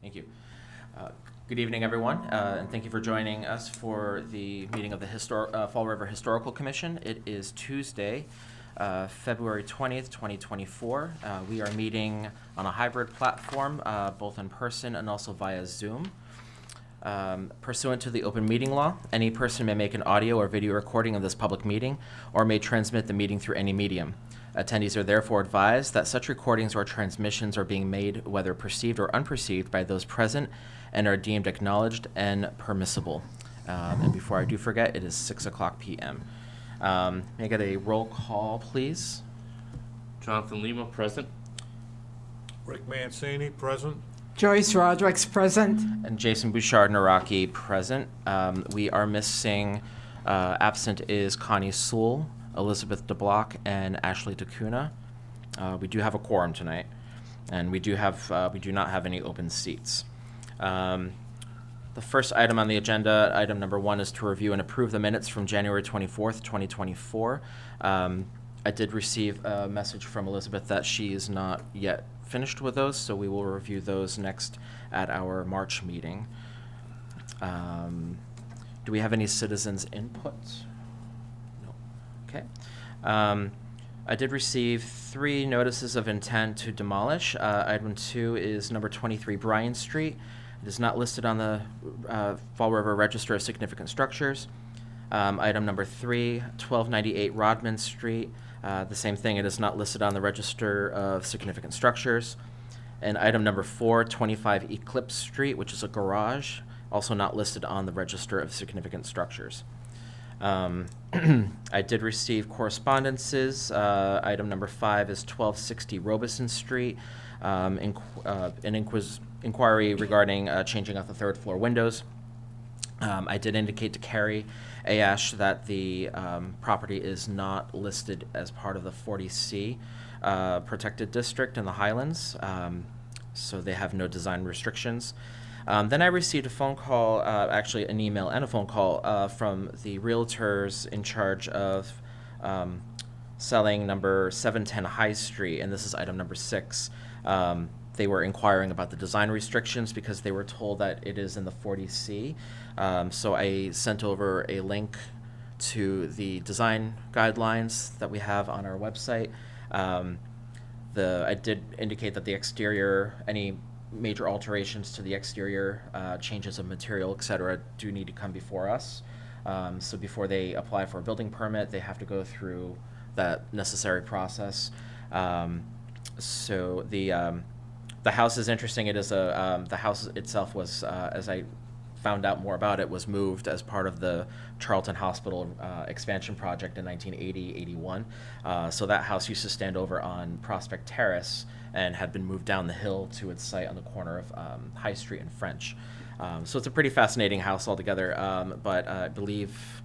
Thank you. Uh, Good evening, everyone, and thank you for joining us for the meeting of the Fall River Historical Commission. It is Tuesday, February 20th, 2024. We are meeting on a hybrid platform, both in person and also via Zoom. Pursuant to the open meeting law, any person may make an audio or video recording of this public meeting or may transmit the meeting through any medium. Attendees are therefore advised that such recordings or transmissions are being made whether perceived or unperceived by those present and are deemed acknowledged and permissible. And before I do forget, it is 6:00 p.m. May I get a roll call, please? Jonathan Lima, present. Rick Mancini, present. Joyce Rodrick's present. And Jason Bouchard-Naraki, present. We are missing, absent is Connie Sewell, Elizabeth DeBlock, and Ashley DeCuna. We do have a quorum tonight, and we do not have any open seats. The first item on the agenda, item number 1, is to review and approve the minutes from January 24th, 2024. I did receive a message from Elizabeth that she is not yet finished with those, so we will review those next at our March meeting. Do we have any citizens' input? No. Okay. I did receive 3 notices of intent to demolish. Item 2 is number 23 Bryan Street. It is not listed on the Fall River Register of Significant Structures. Item number 3, 1298 Rodman Street. The same thing, it is not listed on the Register of Significant Structures. And item number 4, 25 Eclipse Street, which is a garage, also not listed on the Register of Significant Structures. I did receive correspondences. Item number 5 is 1260 Robeson Street, an inquiry regarding changing out the 3rd floor windows. I did indicate to Carrie Ayash that the property is not listed as part of the 40C protected district in the Highlands, so they have no design restrictions. Then I received a phone call, actually an email and a phone call from the realtors in charge of selling number 710 High Street, and this is item number 6. They were inquiring about the design restrictions because they were told that it is in the 40C. So I sent over a link to the design guidelines that we have on our website. I did indicate that the exterior, any major alterations to the exterior, changes of material, etc., do need to come before us. So before they apply for a building permit, they have to go through that necessary process. So the house is interesting. It is the house itself was, as I found out more about it, was moved as part of the Charlton Hospital expansion project in 1980-81. So that house used to stand over on Prospect Terrace and had been moved down the hill to its site on the corner of High Street and French. So it's a pretty fascinating house altogether, but I believe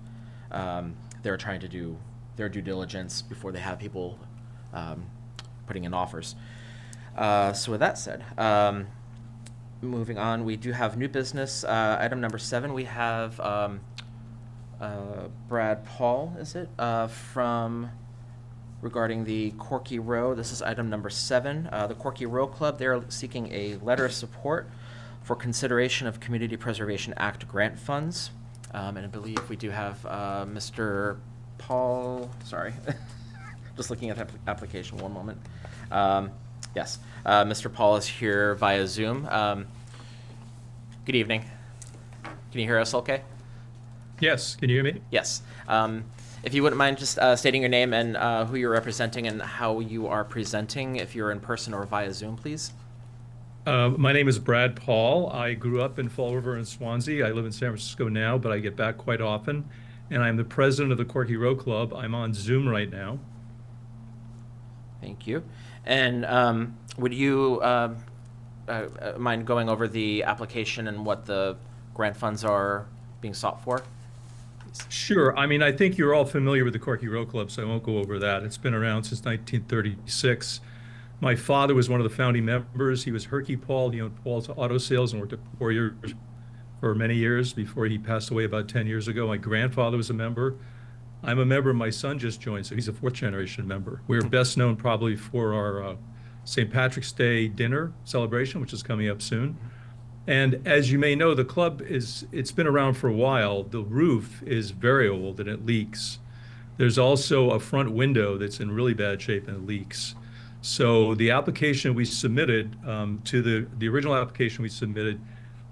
they're trying to do their due diligence before they have people putting in offers. So with that said, moving on, we do have new business. Item number 7, we have Brad Paul, is it, regarding the Corky Row. This is item number 7. The Corky Row Club, they're seeking a letter of support for consideration of Community Preservation Act grant funds. And I believe we do have Mr. Paul, sorry, just looking at the application, one moment. Yes, Mr. Paul is here via Zoom. Good evening. Can you hear us okay? Yes, can you hear me? Yes. If you wouldn't mind just stating your name and who you're representing and how you are presenting, if you're in person or via Zoom, please. My name is Brad Paul. I grew up in Fall River and Swansea. I live in San Francisco now, but I get back quite often. And I'm the president of the Corky Row Club. I'm on Zoom right now. Thank you. And would you mind going over the application and what the grant funds are being sought for? Sure. I mean, I think you're all familiar with the Corky Row Club, so I won't go over that. It's been around since 1936. My father was one of the founding members. He was Herky Paul. He owned Paul's Auto Sales and worked at Warriors for many years before he passed away about 10 years ago. My grandfather was a member. I'm a member. My son just joined, so he's a 4th generation member. We're best known probably for our St. Patrick's Day dinner celebration, which is coming up soon. And as you may know, the club it's been around for a while. The roof is very old and it leaks. There's also a front window that's in really bad shape and it leaks. So the application we submitted to the original application we submitted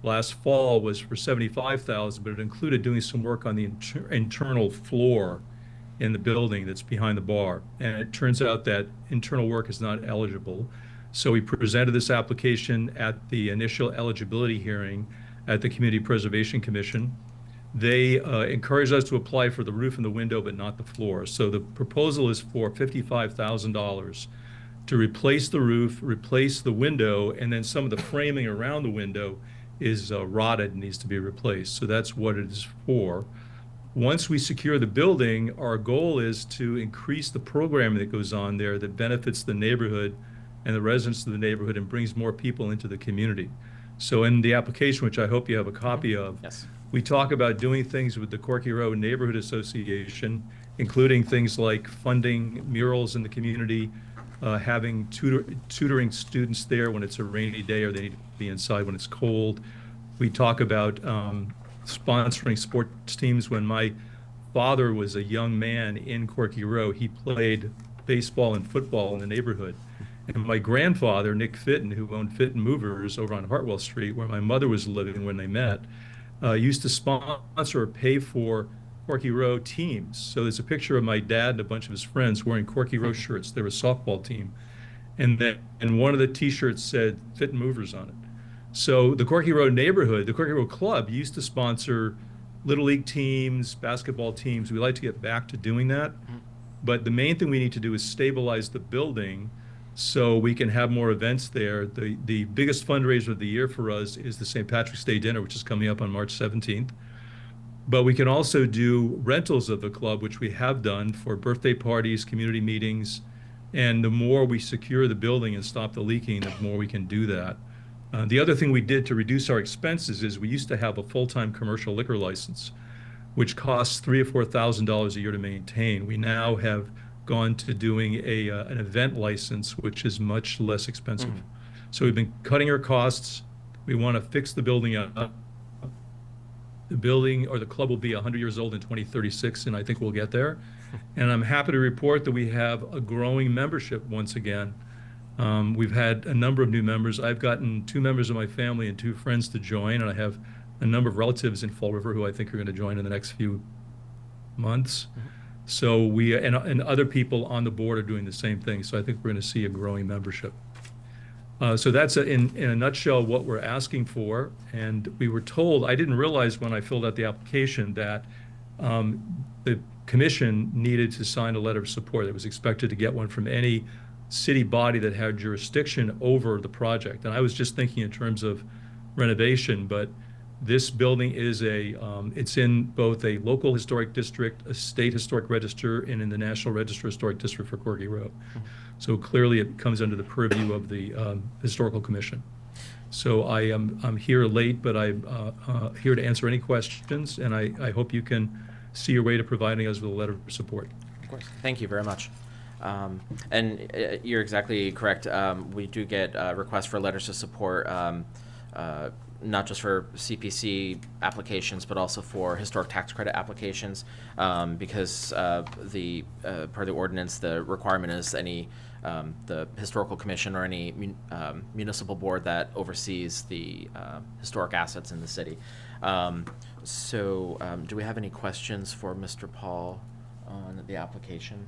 last fall was for 75,000, but it included doing some work on the internal floor in the building that's behind the bar. And it turns out that internal work is not eligible. So we presented this application at the initial eligibility hearing at the Community Preservation Commission. They encouraged us to apply for the roof and the window, but not the floor. So the proposal is for $55,000 to replace the roof, replace the window, and then some of the framing around the window is rotted and needs to be replaced. So that's what it is for. Once we secure the building, our goal is to increase the programming that goes on there that benefits the neighborhood and the residents of the neighborhood and brings more people into the community. So in the application, which I hope you have a copy of, Yes. we talk about doing things with the Corky Road Neighborhood Association, including things like funding murals in the community, having tutoring students there when it's a rainy day or they need to be inside when it's cold. We talk about sponsoring sports teams. When my father was a young man in Corky Row, he played baseball and football in the neighborhood. And my grandfather, Nick Fitton, who owned Fitton Movers over on Hartwell Street, where my mother was living when they met, used to sponsor or pay for Corky Row teams. So there's a picture of my dad and a bunch of his friends wearing Corky Row shirts. They were a softball team. And one of the t-shirts said Fitton Movers on it. So the Corky Row neighborhood, the Corky Row Club used to sponsor Little League teams, basketball teams. We like to get back to doing that. But the main thing we need to do is stabilize the building so we can have more events there. The biggest fundraiser of the year for us is the St. Patrick's Day dinner, which is coming up on March 17th. But we can also do rentals of the club, which we have done for birthday parties, community meetings. And the more we secure the building and stop the leaking, the more we can do that. The other thing we did to reduce our expenses is we used to have a full-time commercial liquor license, which costs $3,000 or $4,000 a year to maintain. We now have gone to doing an event license, which is much less expensive. So we've been cutting our costs. We want to fix the building up. The building or the club will be 100 years old in 2036, and I think we'll get there. And I'm happy to report that we have a growing membership once again. We've had a number of new members. I've gotten 2 members of my family and 2 friends to join, and I have a number of relatives in Fall River who I think are going to join in the next few months. So we and other people on the board are doing the same thing. So I think we're going to see a growing membership. So that's in a nutshell what we're asking for. And we were told, I didn't realize when I filled out the application that the commission needed to sign a letter of support. It was expected to get one from any city body that had jurisdiction over the project. And I was just thinking in terms of renovation, but this building is it's in both a local historic district, a state historic register, and in the National Register Historic District for Corky Row. So clearly it comes under the purview of the Historical Commission. So I'm here late, but I'm here to answer any questions, and I hope you can see your way to providing us with a letter of support. Of course. Thank you very much. And you're exactly correct. We do get requests for letters of support, not just for CPC applications, but also for historic tax credit applications, because per the ordinance, the requirement is the historical commission or any municipal board that oversees the historic assets in the city. Do we have any questions for Mr. Paul on the application?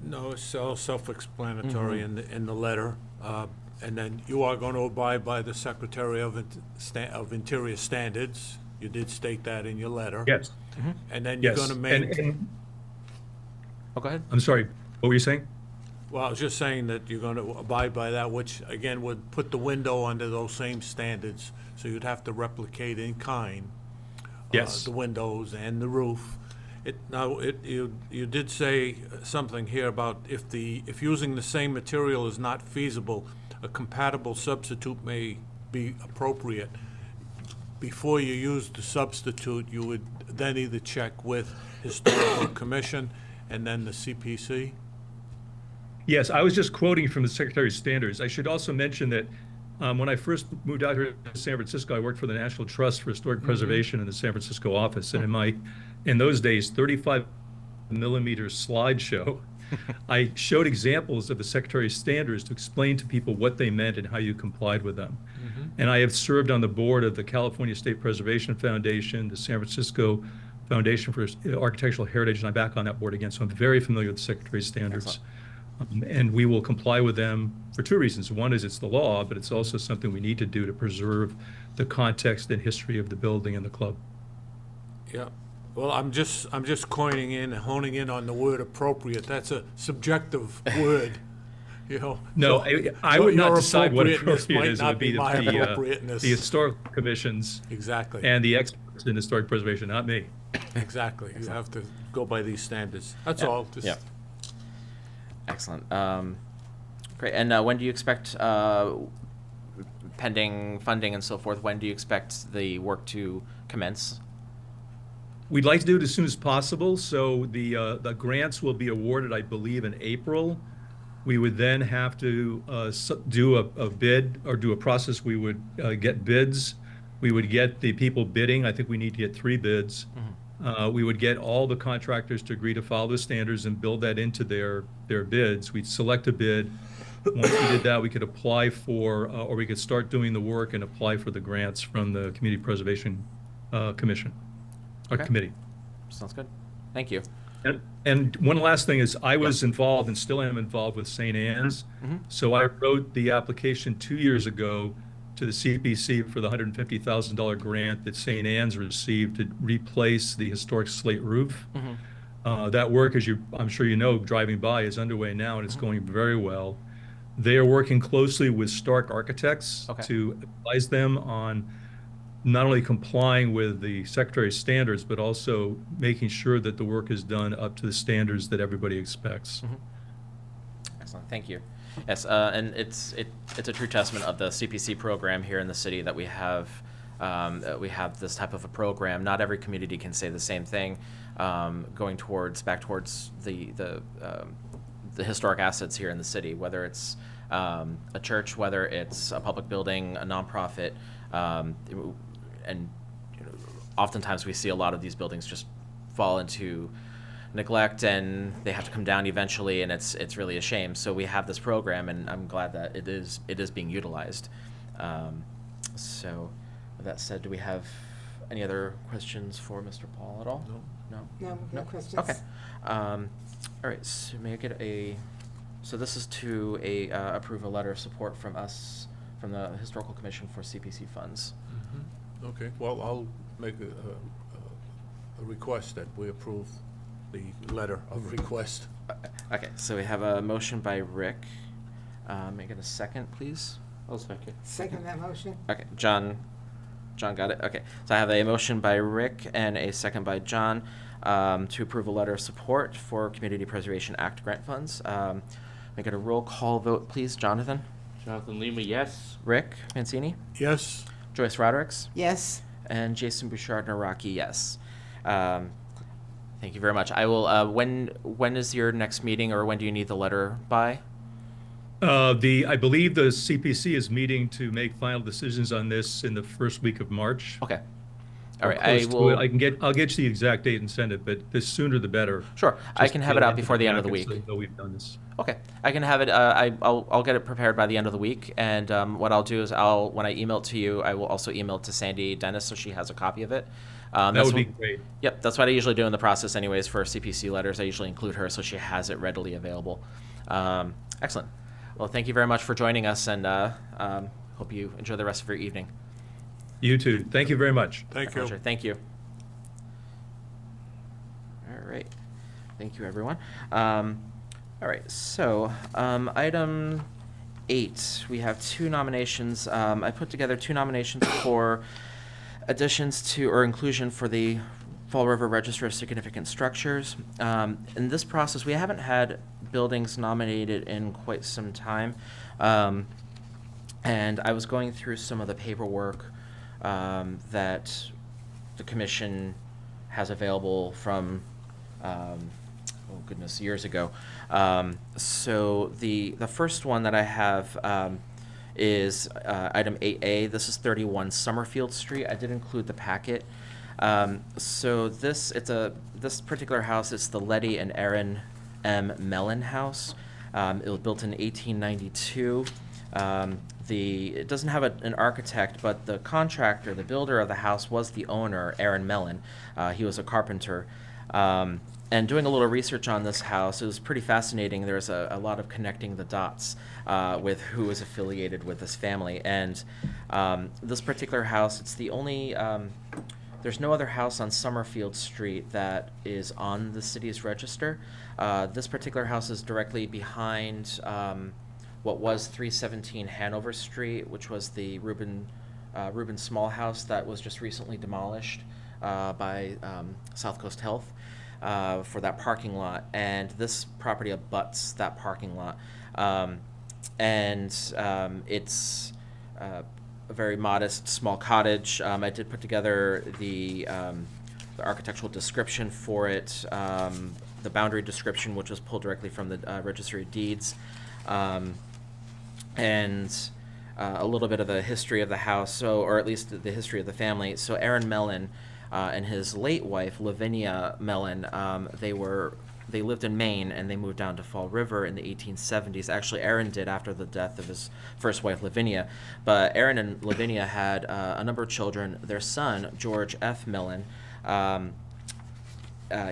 No, it's all self-explanatory in the letter. And then you are going to abide by the Secretary of Interior Standards. You did state that in your letter. Yes. And then you're Yes. going to maintain. Oh, go ahead. I'm sorry, what were you saying? Well, I was just saying that you're going to abide by that, which again would put the window under those same standards. So you'd have to replicate in kind Yes. the windows and the roof. You did say something here about if using the same material is not feasible, a compatible substitute may be appropriate. Before you use the substitute, you would then either check with Historical Commission and then the CPC? Yes, I was just quoting from the Secretary of Standards. I should also mention that When I first moved out here to San Francisco, I worked for the National Trust for Historic Preservation in the San Francisco office. And in those days, 35mm slideshow, I showed examples of the Secretary's standards to explain to people what they meant and how you complied with them. And I have served on the board of the California State Preservation Foundation, the San Francisco Foundation for Architectural Heritage, and I'm back on that board again, so I'm very familiar with the Secretary's standards. And we will comply with them for two reasons. One is it's the law, but it's also something we need to do to preserve the context and history of the building and the club. Yeah. Well, I'm just honing in on the word appropriate. That's a subjective word, you know. No, So I would your not decide what appropriateness appropriate might is. It not would be my the appropriateness. historical commissions Exactly. and the experts in historic preservation, not me. Exactly. You have to go by these standards. That's all. Just Yeah. Excellent. Great. And when do you expect, pending funding and so forth, when do you expect the work to commence? We'd like to do it as soon as possible, so the grants will be awarded, I believe, in April. We would then have to do a bid or do a process. We would get bids. We would get the people bidding. I think we need to get 3 bids. We would get all the contractors to agree to follow the standards and build that into their bids. We'd select a bid. Once we did that, we could apply for, or we could start doing the work and apply for the grants from the Community Preservation Commission. Okay. Committee. Sounds good. Thank you. And one last thing is I was involved and still am involved with St. Anne's. So I wrote the application 2 years ago to the CPC for the $150,000 grant that St. Anne's received to replace the historic slate roof. That work, as I'm sure you know, driving by, is underway now, and it's going very well. They are working closely with Stark Architects to advise them on not only complying with the Secretary's standards, but also making sure that the work is done up to the standards that everybody expects. Excellent. Thank you. Yes, and it's a true testament of the CPC program here in the city that we have this type of a program. Not every community can say the same thing, going back towards the historic assets here in the city, whether it's a church, whether it's a public building, a nonprofit, and oftentimes we see a lot of these buildings just fall into neglect and they have to come down eventually, and it's really a shame. So we have this program, and I'm glad that it is being utilized. So with that said, do we have any other questions for Mr. Paul at all? No questions. Okay. All right, so may I get so this is to approve a letter of support from us, from the Historical Commission for CPC funds. Okay. Well, I'll make a request that we approve the letter of request. Okay, so we have a motion by Rick. May I get a second, please? I'll second. Second that motion? Okay, John got it? Okay, so I have a motion by Rick and a second by John to approve a letter of support for Community Preservation Act grant funds. May I get a roll call vote, please? Jonathan? Jonathan Lima, yes. Rick Mancini? Yes. Joyce Rodericks? Yes. And Jason Bouchard Naraki, yes. Thank you very much. I will, when is your next meeting, or when do you need the letter by? I believe the CPC is meeting to make final decisions on this in the first week of March. Okay. All right, Close to it. I'll get you the exact date and send it, but the sooner the better. Sure, I Just can to have get it out into before the end of the packet week. so they know we've done this. Okay, I can have it. I'll get it prepared by the end of the week, and what I'll do is when I email it to you, I will also email it to Sandy Dennis so she has a copy of it. That would be great. Yep, that's what I usually do in the process, anyways. For CPC letters, I usually include her so she has it readily available. Excellent. Well, thank you very much for joining us, and hope you enjoy the rest of your evening. You too. Thank you very much. Thank My you. pleasure. Thank you. All right. Thank you, everyone. All right, so item 8, we have 2 nominations. I put together 2 nominations for additions to or inclusion for the Fall River Register of Significant Structures. In this process, we haven't had buildings nominated in quite some time. And I was going through some of the paperwork that the commission has available from, years ago. So the first one that I have is item 8A. This is 31 Summerfield Street. I did include the packet. So this particular house, it's the Letty and Aaron M. Mellon house. It was built in 1892. It doesn't have an architect, but the contractor, the builder of the house, was the owner, Aaron Mellon. He was a carpenter. And doing a little research on this house, it was pretty fascinating. There's a lot of connecting the dots with who is affiliated with this family. And this particular house, it's the only, there's no other house on Summerfield Street that is on the city's register. This particular house is directly behind what was 317 Hanover Street, which was the Reuben Small house that was just recently demolished by South Coast Health. For that parking lot, and this property abuts that parking lot, it's a very modest small cottage. I did put together the architectural description for it, the boundary description, which was pulled directly from the Registry of Deeds, and a little bit of the history of the house, or at least the history of the family. So Aaron Mellon and his late wife, Lavinia Mellon, they lived in Maine, and they moved down to Fall River in the 1870s. Actually, Aaron did after the death of his first wife, Lavinia. But Aaron and Lavinia had a number of children. Their son, George F. Mellon,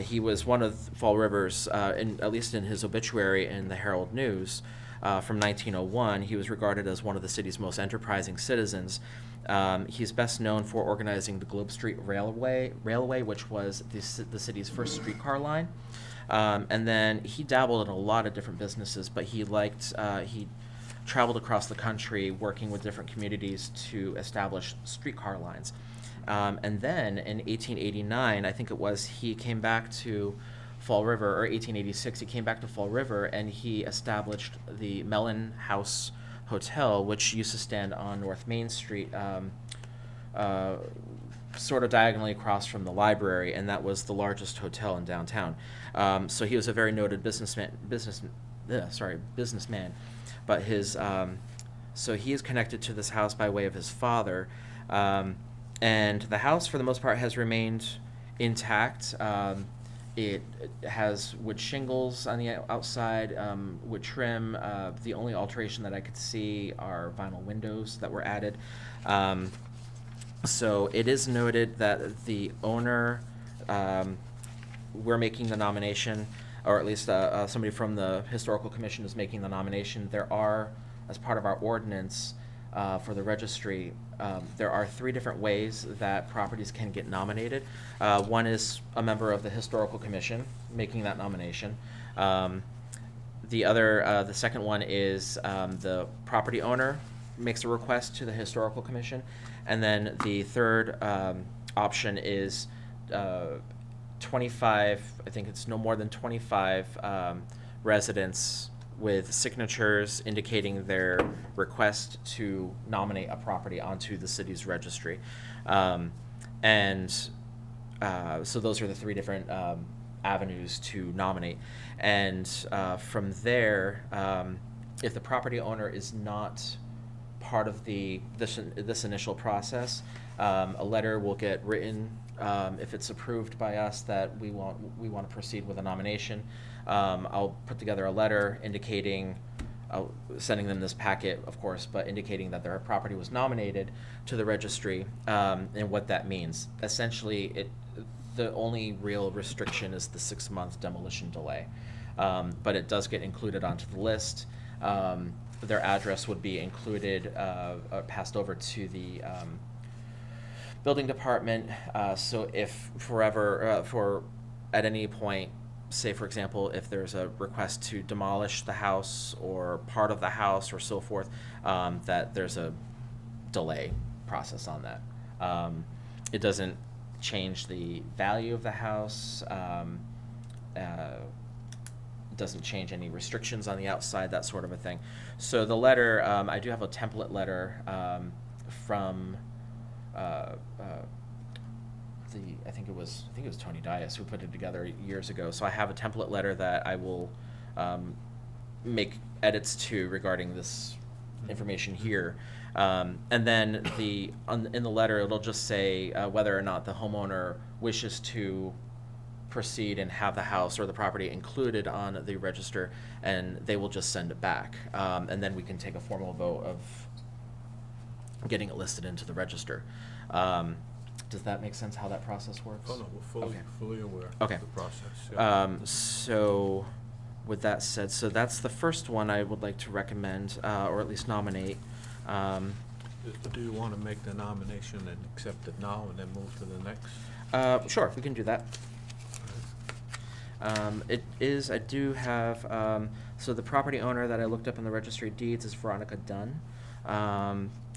he was one of Fall River's, at least in his obituary in the Herald News, from 1901, he was regarded as one of the city's most enterprising citizens. He's best known for organizing the Globe Street Railway, which was the city's first streetcar line. And then he dabbled in a lot of different businesses, but he traveled across the country working with different communities to establish streetcar lines. And then in 1889, I think it was, he came back to Fall River, or 1886, he came back to Fall River, and he established the Mellon House Hotel, which used to stand on North Main Street, sort of diagonally across from the library, and that was the largest hotel in downtown. So he was a very noted businessman. But so he is connected to this house by way of his father, and the house, for the most part, has remained intact. It has wood shingles on the outside, wood trim. The only alteration that I could see are vinyl windows that were added. So it is noted that the owner, we're making the nomination, or at least somebody from the Historical Commission is making the nomination. There are, as part of our ordinance for the registry, there are 3 different ways that properties can get nominated. One is a member of the Historical Commission making that nomination. The second one is the property owner makes a request to the Historical Commission. And then the third option is 25, I think it's no more than 25 residents with signatures indicating their request to nominate a property onto the city's registry. So those are the 3 different avenues to nominate. And from there, if the property owner is not part of this initial process, a letter will get written if it's approved by us that we want to proceed with a nomination. I'll put together a letter indicating, sending them this packet, of course, but indicating that their property was nominated to the registry, and what that means. Essentially, the only real restriction is the 6-month demolition delay, but it does get included onto the list. Their address would be included, passed over to the building department. So if at any point, say for example, if there's a request to demolish the house or part of the house or so forth, that there's a delay process on that. It doesn't change the value of the house. Doesn't change any restrictions on the outside, that sort of a thing. So the letter, I do have a template letter from I think it was Tony Dias who put it together years ago. So I have a template letter that I will make edits to regarding this information here. And then in the letter, it'll just say whether or not the homeowner wishes to proceed and have the house or the property included on the register, and they will just send it back. And then we can take a formal vote of getting it listed into the register. Does that make sense how that process works? Oh, no, we're Okay. fully aware Okay. of the process. Yeah. So, with that said, so that's the first one I would like to recommend, or at least nominate. Do you want to make the nomination and accept it now and then move to the next? Sure, we can do that. It is, I do have, so the property owner that I looked up in the registry of deeds is Veronica Dunn.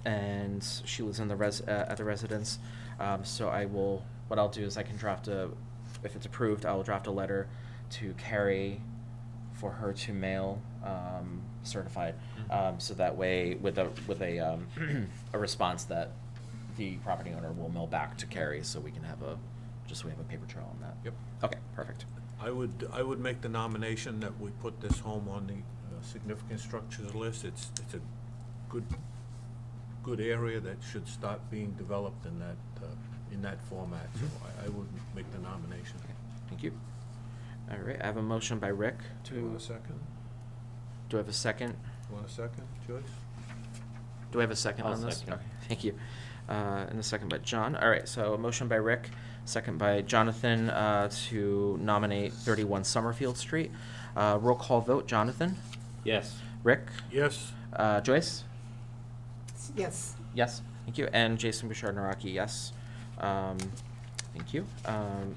And she lives in the at the residence. So what I'll do is I can draft if it's approved, I will draft a letter to Carrie for her to mail, certified. So that way, with a response that the property owner will mail back to Carrie, so we can have so we have a paper trail on that. Yep. Okay, perfect. I would make the nomination that we put this home on the significant structures list. It's a good area that should start being developed in that format. So I would make the nomination. Okay, thank you. All right, I have a motion by Rick Do you want to, a second? do I have a second? Want a second, Joyce? Do I have a second I'll on this? second. Okay, thank you. And a second by John. All right, so a motion by Rick, second by Jonathan, to nominate 31 Summerfield Street. Roll call vote, Jonathan? Yes. Rick? Yes. Joyce? Yes. Yes, thank you. And Jason Bouchard Naraki, yes. Thank you.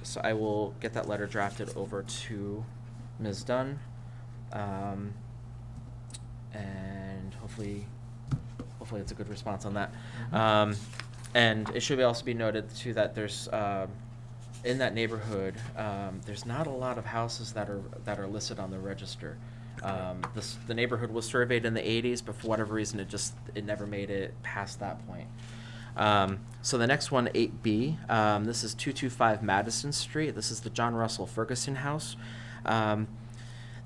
So I will get that letter drafted over to Ms. Dunn. And hopefully it's a good response on that. And it should also be noted too that there's, in that neighborhood, there's not a lot of houses that are listed on the register. The neighborhood was surveyed in the 80s, but for whatever reason, it never made it past that point. So the next one, 8B, this is 225 Madison Street. This is the John Russell Ferguson house.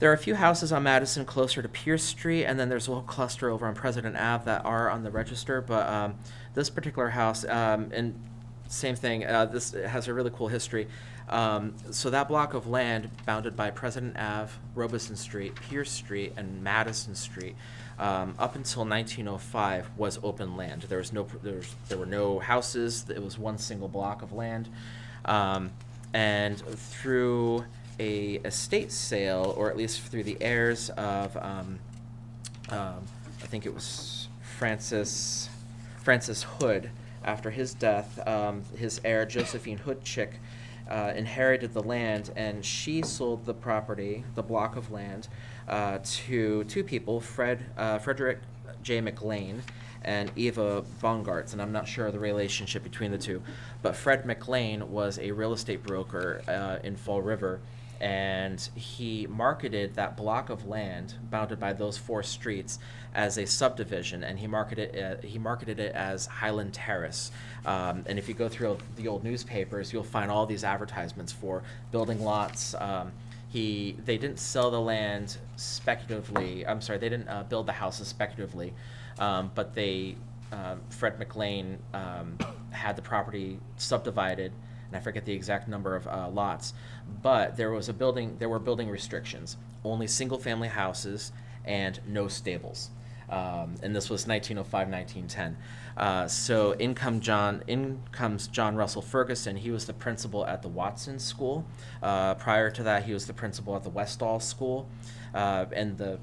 There are a few houses on Madison closer to Pierce Street, and then there's a whole cluster over on President Ave that are on the register, but this particular house, and same thing, this has a really cool history. So that block of land bounded by President Ave, Robeson Street, Pierce Street, and Madison Street, up until 1905 was open land. There were no houses. It was one single block of land, and through a estate sale, or at least through the heirs of, I think it was Francis Hood. After his death, his heir Josephine Hoodchick inherited the land, and she sold the property, the block of land, to two people, Frederick J. McLean and Eva Bongartz, and I'm not sure of the relationship between the two, but Fred McLean was a real estate broker in Fall River, and he marketed that block of land bounded by those four streets as a subdivision, and he marketed it as Highland Terrace. And if you go through the old newspapers, you'll find all these advertisements for building lots. They didn't sell the land speculatively. I'm sorry, they didn't build the houses speculatively, but Fred McLean had the property subdivided, and I forget the exact number of lots, but there were building restrictions, only single-family houses and no stables. And this was 1905, 1910. So in comes John Russell Ferguson. He was the principal at the Watson School. Prior to that, he was the principal at the Westall School. And the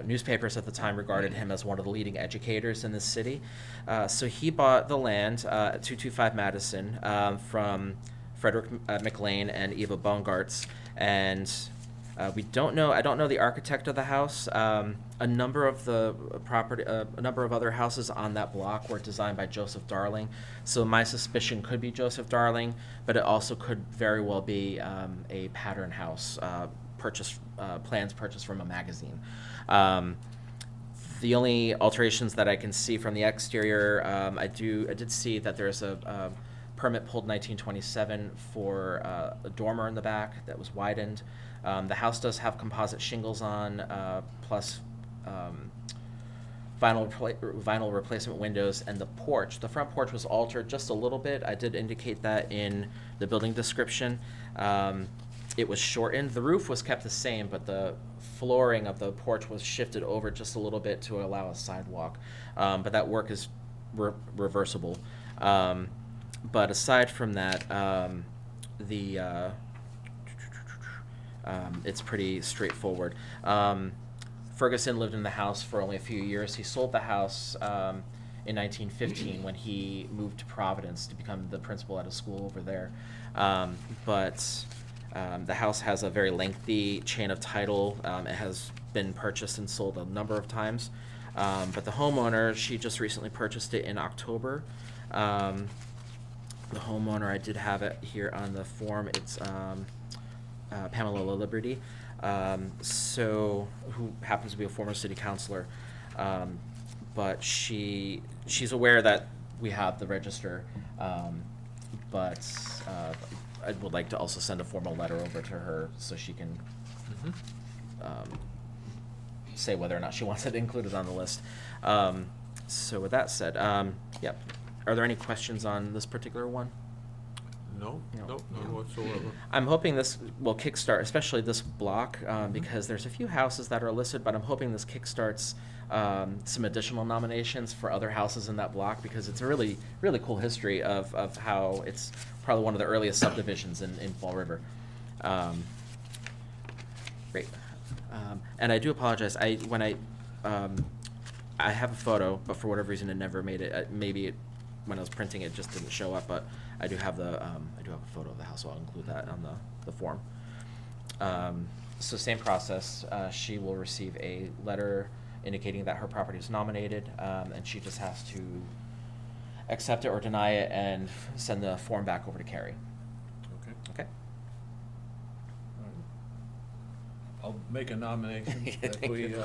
newspapers at the time regarded him as one of the leading educators in the city. So he bought the land at 225 Madison from Frederick McLean and Eva Bongartz, and I don't know the architect of the house. A number of other houses on that block were designed by Joseph Darling. So my suspicion could be Joseph Darling, but it also could very well be a pattern house plans purchased from a magazine. The only alterations that I can see from the exterior, I did see that there's a permit pulled in 1927 for a dormer in the back that was widened. The house does have composite shingles on, plus vinyl replacement windows, and the porch. The front porch was altered just a little bit. I did indicate that in the building description. It was shortened. The roof was kept the same, but the flooring of the porch was shifted over just a little bit to allow a sidewalk. But that work is reversible. But aside from that, it's pretty straightforward. Ferguson lived in the house for only a few years. He sold the house in 1915 when he moved to Providence to become the principal at a school over there. But the house has a very lengthy chain of title. It has been purchased and sold a number of times. But the homeowner, she just recently purchased it in October. The homeowner, I did have it here on the form. It's Pamela Liberty, who happens to be a former city councilor. But she's aware that we have the register, but I would like to also send a formal letter over to her so she can say whether or not she wants it included on the list. So with that said, yep. Are there any questions on this particular one? No, No. no, none whatsoever. I'm hoping this will kickstart, especially this block, because there's a few houses that are listed, but I'm hoping this kickstarts some additional nominations for other houses in that block, because it's a really, really cool history of how it's probably one of the earliest subdivisions in Fall River. Great. And I do apologize. When I have a photo, but for whatever reason it never made it. When I was printing it just didn't show up, but I do have a photo of the house, so I'll include that on the form. So same process. She will receive a letter indicating that her property is nominated, and she just has to accept it or deny it and send the form back over to Carrie. Okay. Okay. All right. I'll make a nomination that Thank we you.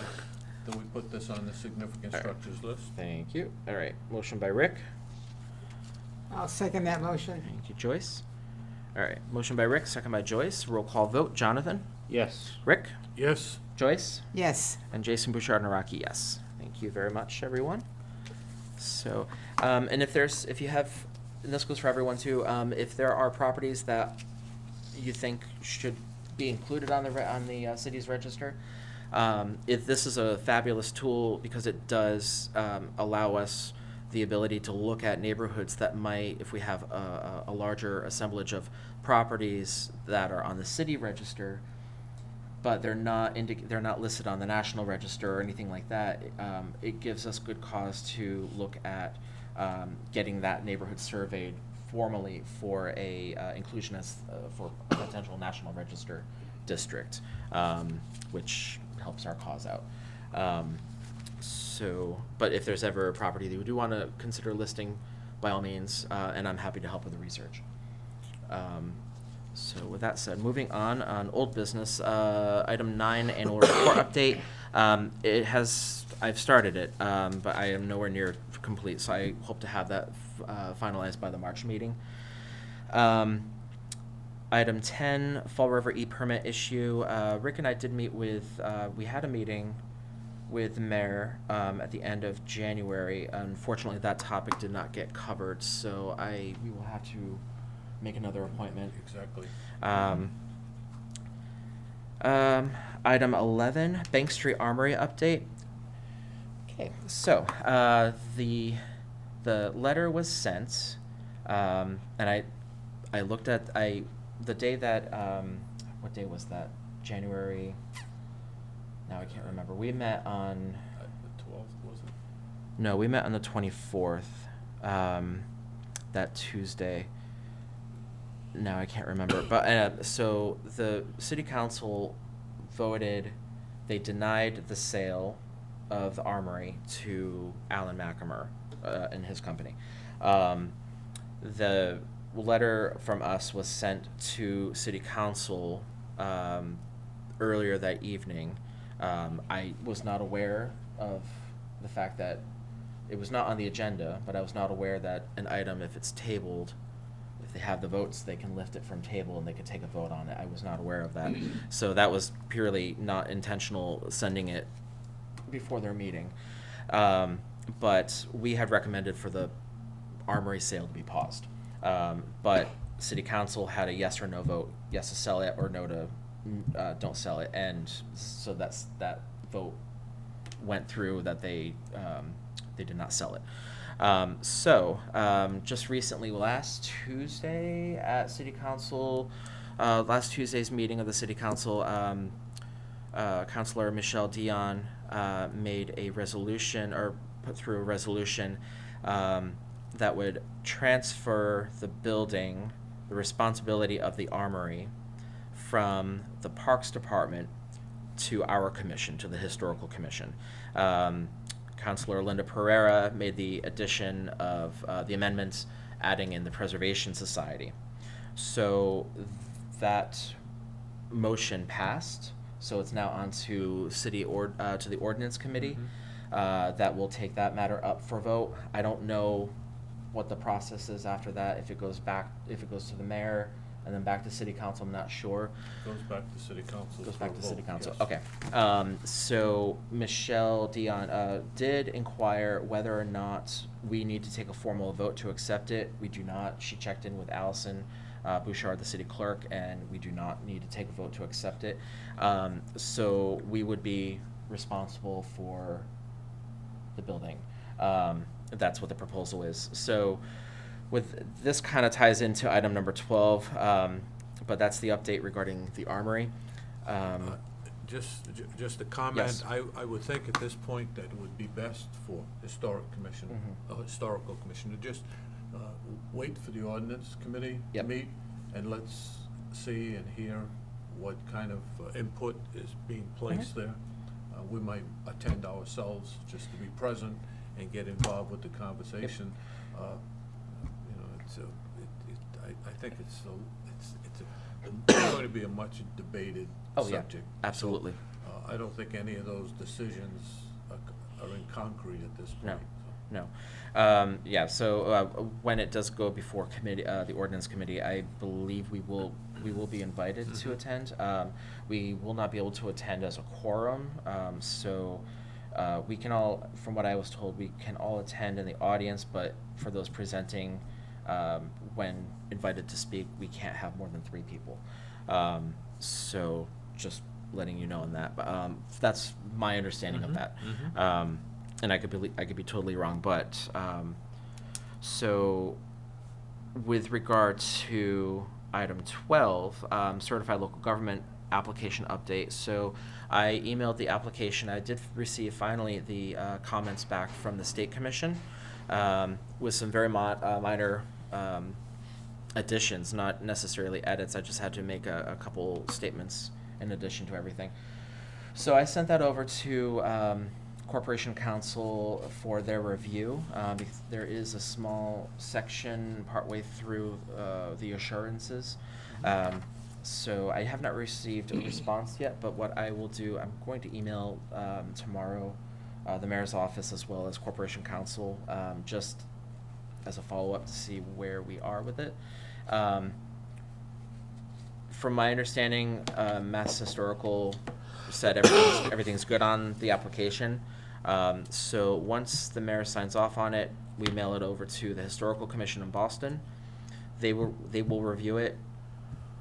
put this on the significant All right. structures list. Thank you. All right. Motion by Rick. I'll second that motion. Thank you, Joyce. All right. Motion by Rick, second by Joyce. Roll call vote. Jonathan? Yes. Rick? Yes, Joyce? Yes, And Jason Bouchard Naraki, yes. Thank you very much, everyone. So, and and this goes for everyone too, if there are properties that you think should be included on the city's register, if this is a fabulous tool because it does allow us the ability to look at neighborhoods that might, if we have a larger assemblage of properties that are on the city register, but they're not listed on the national register or anything like that, it gives us good cause to look at getting that neighborhood surveyed formally for a inclusion as for a potential national register district, which helps our cause out. But if there's ever a property that we do want to consider listing, by all means, and I'm happy to help with the research. So with that said, moving on old business, item 9, annual report update. I've started it, but I am nowhere near complete, so I hope to have that finalized by the March meeting. Item 10, Fall River e-permit issue. Rick and I did meet with, we had a meeting with the mayor at the end of January. Unfortunately, that topic did not get covered, so we will have to make another appointment. exactly. Item 11, Bank Street Armory update. Okay, so the letter was sent, and I looked at the day that what day was that? January. Now I can't remember. We met on. The 12th, was it? No, we met on the 24th. That Tuesday. Now I can't remember. But so the city council voted. They denied the sale of the armory to Alan McAmur and his company. The letter from us was sent to city council earlier that evening. I was not aware of the fact that it was not on the agenda, but I was not aware that an item, if it's tabled, if they have the votes, they can lift it from table and they could take a vote on it. I was not aware of that. So that was purely not intentional, sending it before their meeting. But we had recommended for the armory sale to be paused. But city council had a yes or no vote, yes to sell it or no to don't sell it, and so that vote went through that they did not sell it. Just recently, last Tuesday at city council, last Tuesday's meeting of the city council, Councilor Michelle Dion made a resolution, or put through a resolution that would transfer the building, the responsibility of the armory, from the Parks Department to our commission, to the Historical Commission. Councilor Linda Pereira made the addition of the amendments adding in the Preservation Society. So that motion passed, so it's now on to to the Ordinance Committee. That will take that matter up for vote. I don't know what the process is after that, if it goes to the mayor and then back to city council, I'm not sure. Goes back to city council. Goes back for a to city vote, council, yes. okay. So Michelle Dion did inquire whether or not we need to take a formal vote to accept it. We do not. She checked in with Allison Bouchard, the city clerk, and we do not need to take a vote to accept it. So we would be responsible for the building. That's what the proposal is. So with this kind of ties into item number 12, but that's the update regarding the armory. Just a comment, Yes. I would think at this point that it would be best for historical commission to just wait for the ordinance committee to Yep. meet, and let's see and hear what kind of input is being placed there. We might attend ourselves just to be present and get involved with the conversation. I think it's going to be a much debated Oh, yeah, subject. absolutely. So, I don't think any of those decisions are in concrete at this point. No. When it does go before committee, the ordinance committee, I believe we will be invited to attend. We will not be able to attend as a quorum, we can all, from what I was told, we can all attend in the audience, but for those presenting, when invited to speak, we can't have more than 3 people. So just letting you know on that, but that's my understanding of that. And I could be totally wrong, but so with regard to item 12, certified local government application update. So I emailed the application. I did receive finally the comments back from the state commission with some very minor additions, not necessarily edits. I just had to make a couple statements in addition to everything. So I sent that over to Corporation Council for their review. There is a small section partway through the assurances. So I have not received a response yet, but what I will do, I'm going to email tomorrow the mayor's office as well as Corporation Council, just as a follow-up to see where we are with it. From my understanding, Mass Historical said everything's good on the application. So once the mayor signs off on it, we mail it over to the Historical Commission in Boston. They will review it.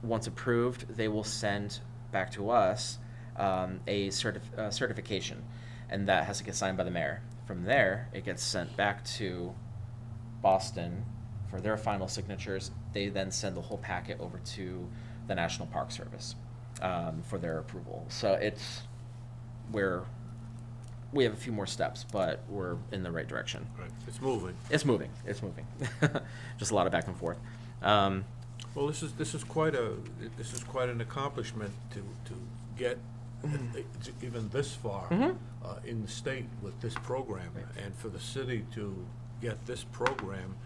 Once approved, they will send back to us a certification, and that has to get signed by the mayor. From there, it gets sent back to Boston for their final signatures. They then send the whole packet over to the National Park Service for their approval. So we have a few more steps, but we're in the right direction. Right, it's moving. It's moving. Just a lot of back and forth. Well, this is quite an accomplishment to get even this far in the state with this program, and for the city to get this program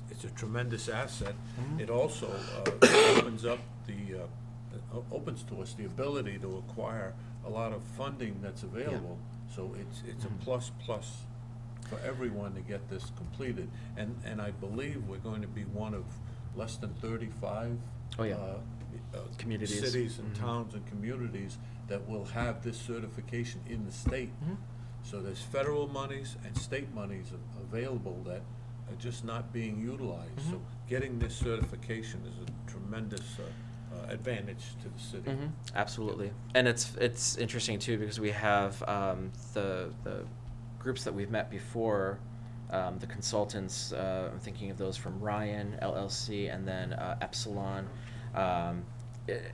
it's a tremendous asset. It also opens to us the ability to acquire a lot of funding that's available. So it's a plus for everyone to get this completed, and I believe we're going to be one of less than 35 communities, cities and towns and communities that will have this certification in the state. So there's federal monies and state monies available that are just not being utilized. So getting this certification is a tremendous advantage to the city. Absolutely. And it's interesting too, because we have the groups that we've met before, the consultants, I'm thinking of those from Ryan, LLC, and then Epsilon.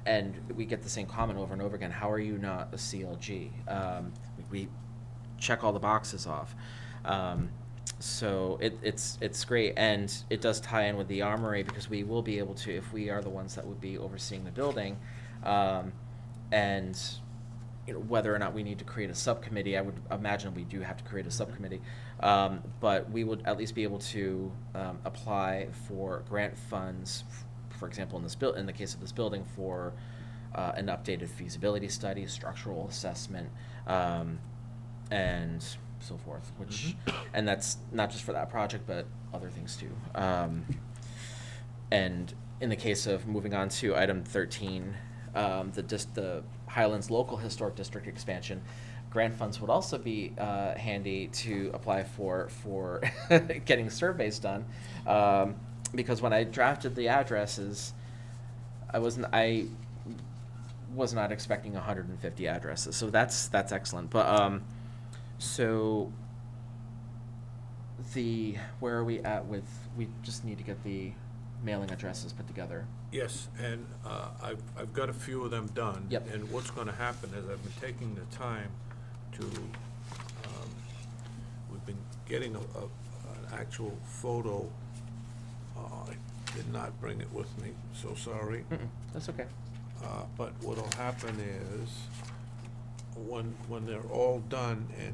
And we get the same comment over and over again, how are you not a CLG? We check all the boxes off. So it's great, and it does tie in with the Armory, because we will be able to, if we are the ones that would be overseeing the building, and you know, whether or not we need to create a subcommittee, I would imagine we do have to create a subcommittee, but we would at least be able to apply for grant funds, for example, in the case of this building, for an updated feasibility study, structural assessment, and so forth, which, and that's not just for that project, but other things too. And in the case of moving on to item 13, the Highlands Local Historic District expansion, grant funds would also be handy to apply for getting surveys done, because when I drafted the addresses, I was not expecting 150 addresses, so that's excellent. But so where are we at with, we just need to get the mailing addresses put together. Yes, and I've got a few of them done. Yep. And what's gonna happen is I've been taking the time to, we've been getting an actual photo. I did not bring it with me, so sorry. That's okay. But what'll happen is, when they're all done and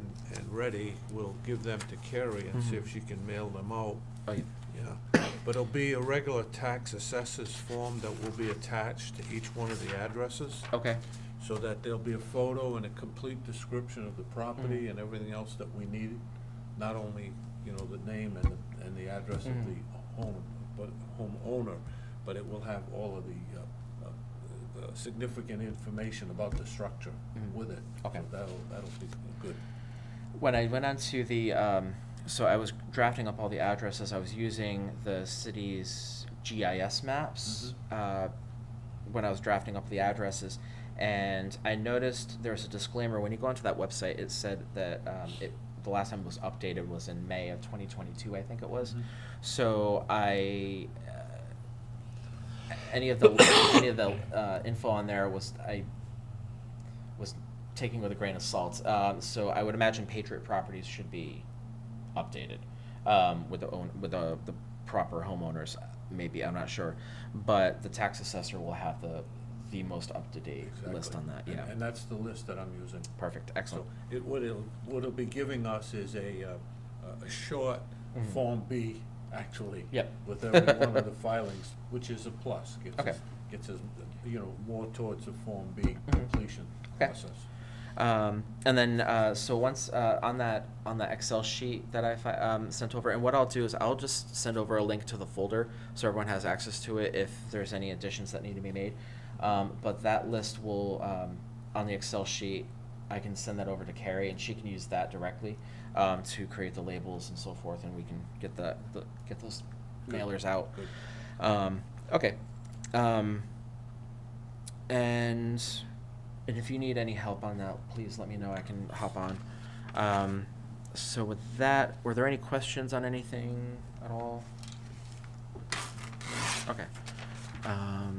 ready, we'll give them to Carrie and see if she can mail them out. Oh, yeah. Yeah, but it'll be a regular tax assessor's form that will be attached to each one of the addresses, Okay. so that there'll be a photo and a complete description of the property and everything else that we need. Not only, you know, the name and the address of the homeowner, but it will have all of the significant information about the structure with it. Okay. So that'll be good. When I went on to the, so I was drafting up all the addresses, I was using the city's GIS maps when I was drafting up the addresses, and I noticed there was a disclaimer. When you go onto that website, it said that the last time it was updated was in May of 2022, I think it was. So any of the info on there was taking with a grain of salt. So I would imagine Patriot Properties should be updated with the proper homeowners. Maybe, I'm not sure, but the tax assessor will have the most up-to-date list on that. Yeah, And that's the list that I'm using. perfect, excellent. So what it'll be giving us is a short Form B, actually. Yep. With every one of the filings, which is a plus. Okay. Gets us, you know, more towards the Form B completion Okay. process. And then, so once on that Excel sheet that I sent over, and what I'll do is I'll just send over a link to the folder so everyone has access to it if there's any additions that need to be made. But that list will, on the Excel sheet, I can send that over to Carrie, and she can use that directly to create the labels and so forth, and we can get get those mailers out. Good. Okay. And if you need any help on that, please let me know. I can hop on. So with that, were there any questions on anything at all? Okay. All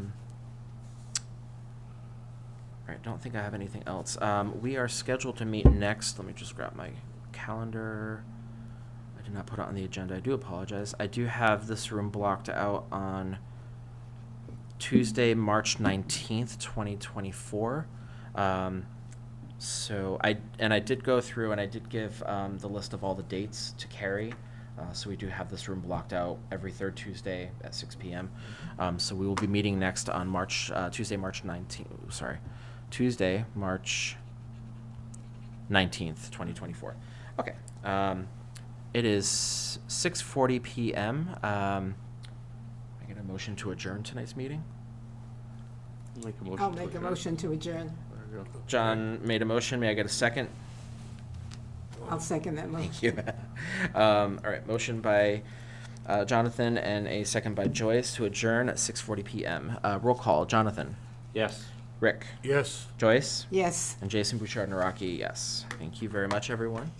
right, don't think I have anything else. We are scheduled to meet next. Let me just grab my calendar. I did not put it on the agenda. I do apologize. I do have this room blocked out on Tuesday, March 19th, 2024. So I did go through and I did give the list of all the dates to Carrie. So we do have this room blocked out every third Tuesday at 6 p.m. So we will be meeting next on Tuesday, March 19th. Sorry, Tuesday, March 19th, 2024. Okay. It is 6:40 p.m. I get a motion to adjourn tonight's meeting. Make a motion. I'll make a motion to adjourn. John made a motion. May I get a second? I'll second that motion. Thank you. All right, motion by Jonathan and a second by Joyce to adjourn at 6:40 PM. Roll call, Jonathan, Yes. Rick, Yes. Joyce, Yes. and Jason Bouchard Naraki, yes. Thank you very much, everyone.